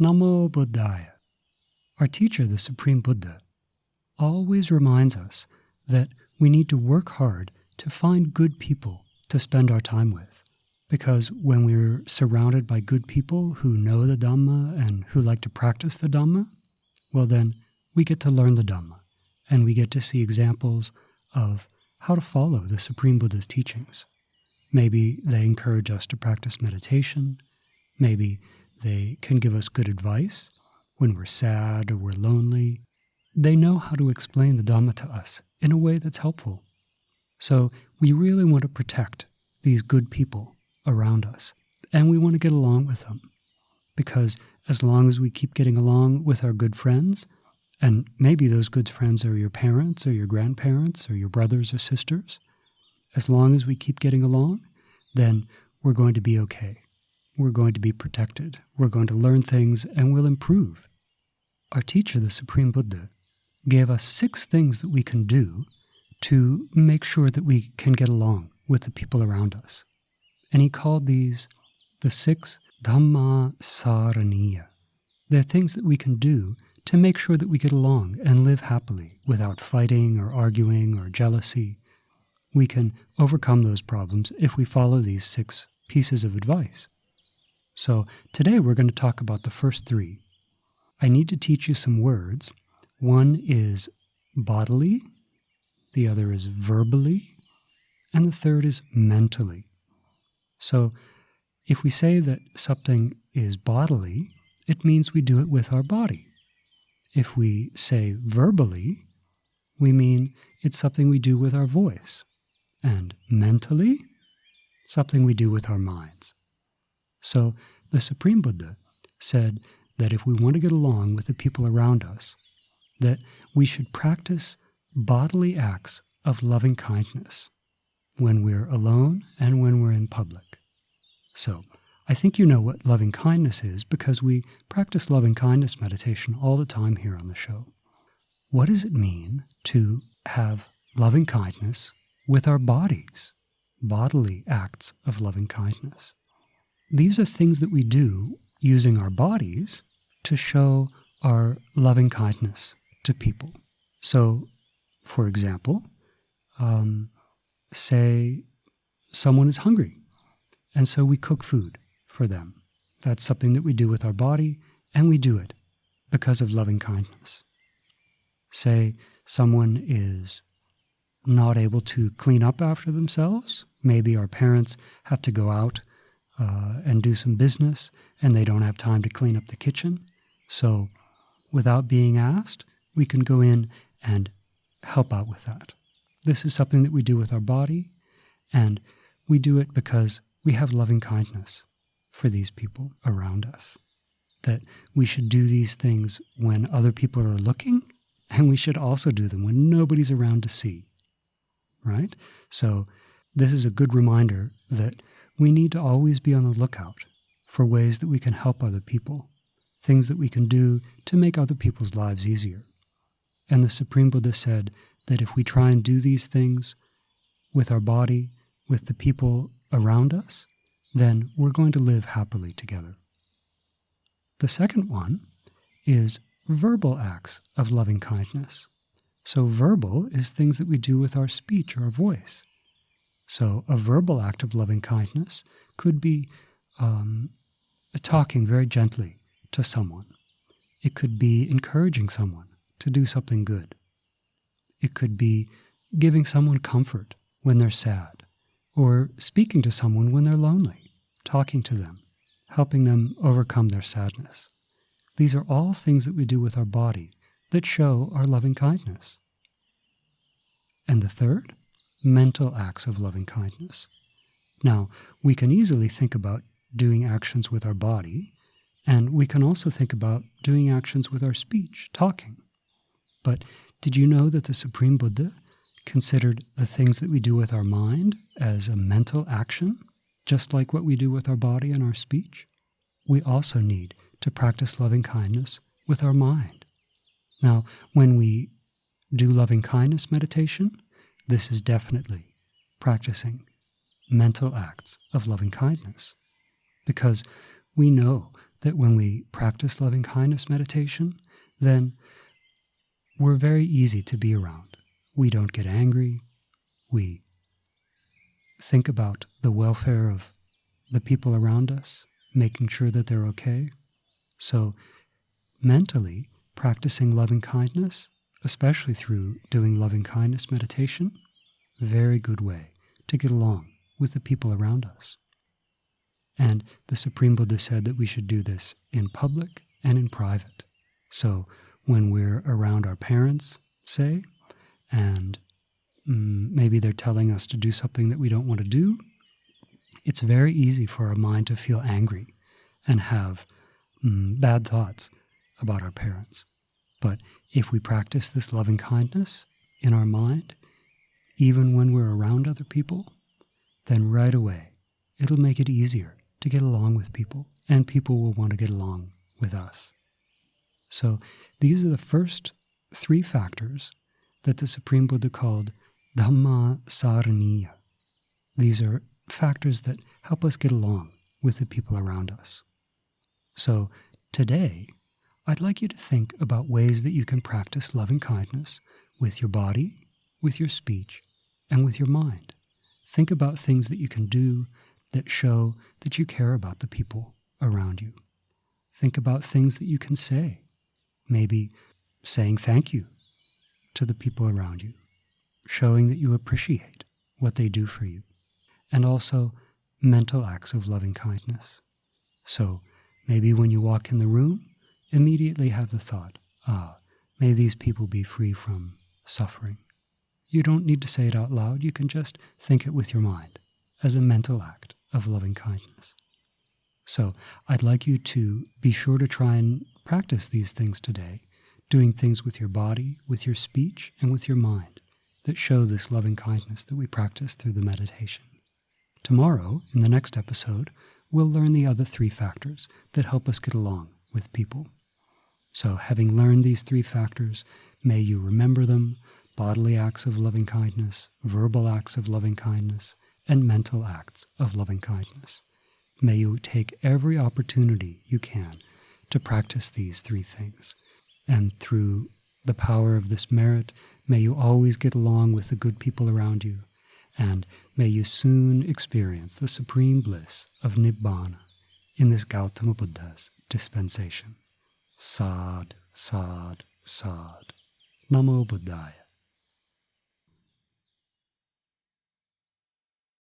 Namo Buddhaya. Our teacher, the Supreme Buddha, always reminds us that we need to work hard to find good people to spend our time with. Because when we're surrounded by good people who know the Dhamma and who like to practice the Dhamma, well then, we get to learn the Dhamma, and we get to see examples of how to follow the Supreme Buddha's teachings. Maybe they encourage us to practice meditation. Maybe they can give us good advice when we're sad or we're lonely. They know how to explain the Dhamma to us in a way that's helpful. So we really want to protect these good people around us, and we want to get along with them. Because as long as we keep getting along with our good friends, and maybe those good friends are your parents or your grandparents or your brothers or sisters, as long as we keep getting along, then we're going to be okay. We're going to be protected. We're going to learn things and we'll improve. Our teacher, the Supreme Buddha, gave us 6 things that we can do to make sure that we can get along with the people around us. And he called these the 6 Dhamma Saraniya. They're things that we can do to make sure that we get along and live happily without fighting or arguing or jealousy. We can overcome those problems if we follow these 6 pieces of advice. So today we're going to talk about the first 3. I need to teach you some words. One is bodily, the other is verbally, and the third is mentally. So if we say that something is bodily, it means we do it with our body. If we say verbally, we mean it's something we do with our voice. And mentally, something we do with our minds. So the Supreme Buddha said that if we want to get along with the people around us, that we should practice bodily acts of loving kindness when we're alone and when we're in public. So, I think you know what loving kindness is because we practice loving kindness meditation all the time here on the show. What does it mean to have loving kindness with our bodies, bodily acts of loving kindness? These are things that we do using our bodies to show our loving kindness to people. So, for example, say someone is hungry, and so we cook food for them. That's something that we do with our body, and we do it because of loving kindness. Say someone is not able to clean up after themselves. Maybe our parents have to go out and do some business, and they don't have time to clean up the kitchen. So without being asked, we can go in and help out with that. This is something that we do with our body, and we do it because we have loving kindness for these people around us. That we should do these things when other people are looking, and we should also do them when nobody's around to see. Right? So this is a good reminder that we need to always be on the lookout for ways that we can help other people, things that we can do to make other people's lives easier. And the Supreme Buddha said that if we try and do these things with our body, with the people around us, then we're going to live happily together. The second one is verbal acts of loving kindness. So verbal is things that we do with our speech or our voice. So a verbal act of loving kindness could be talking very gently to someone. It could be encouraging someone to do something good. It could be giving someone comfort when they're sad, or speaking to someone when they're lonely, talking to them, helping them overcome their sadness. These are all things that we do with our body that show our loving kindness. And the third, mental acts of loving kindness. Now, we can easily think about doing actions with our body, and we can also think about doing actions with our speech, talking. But did you know that the Supreme Buddha considered the things that we do with our mind as a mental action, just like what we do with our body and our speech? We also need to practice loving kindness with our mind. Now, when we do loving kindness meditation, this is definitely practicing mental acts of loving kindness, because we know that when we practice loving kindness meditation, then we're very easy to be around. We don't get angry. We think about the welfare of the people around us, making sure that they're okay. So mentally, practicing loving kindness, especially through doing loving kindness meditation, very good way to get along with the people around us. And the Supreme Buddha said that we should do this in public and in private. So when we're around our parents, say, and maybe they're telling us to do something that we don't want to do, it's very easy for our mind to feel angry and have bad thoughts about our parents. But if we practice this loving kindness in our mind, even when we're around other people, then right away it'll make it easier to get along with people, and people will want to get along with us. So these are the first 3 factors that the Supreme Buddha called Dhamma Saraniya. These are factors that help us get along with the people around us. So today, I'd like you to think about ways that you can practice loving kindness with your body, with your speech, and with your mind. Think about things that you can do that show that you care about the people around you. Think about things that you can say. Maybe saying thank you to the people around you, showing that you appreciate what they do for you, and also mental acts of loving kindness. So maybe when you walk in the room, immediately have the thought, may these people be free from suffering. You don't need to say it out loud. You can just think it with your mind as a mental act of loving kindness. So I'd like you to be sure to try and practice these things today, doing things with your body, with your speech, and with your mind that show this loving kindness that we practice through the meditation. Tomorrow, in the next episode, we'll learn the other 3 factors that help us get along with people. So having learned these 3 factors, may you remember them: bodily acts of loving kindness, verbal acts of loving kindness, and mental acts of loving kindness. May you take every opportunity you can to practice these 3 things. And through the power of this merit, may you always get along with the good people around you, and may you soon experience the supreme bliss of Nibbana in this Gautama Buddha's dispensation. Sad, sad, sad. Namo Buddhaya.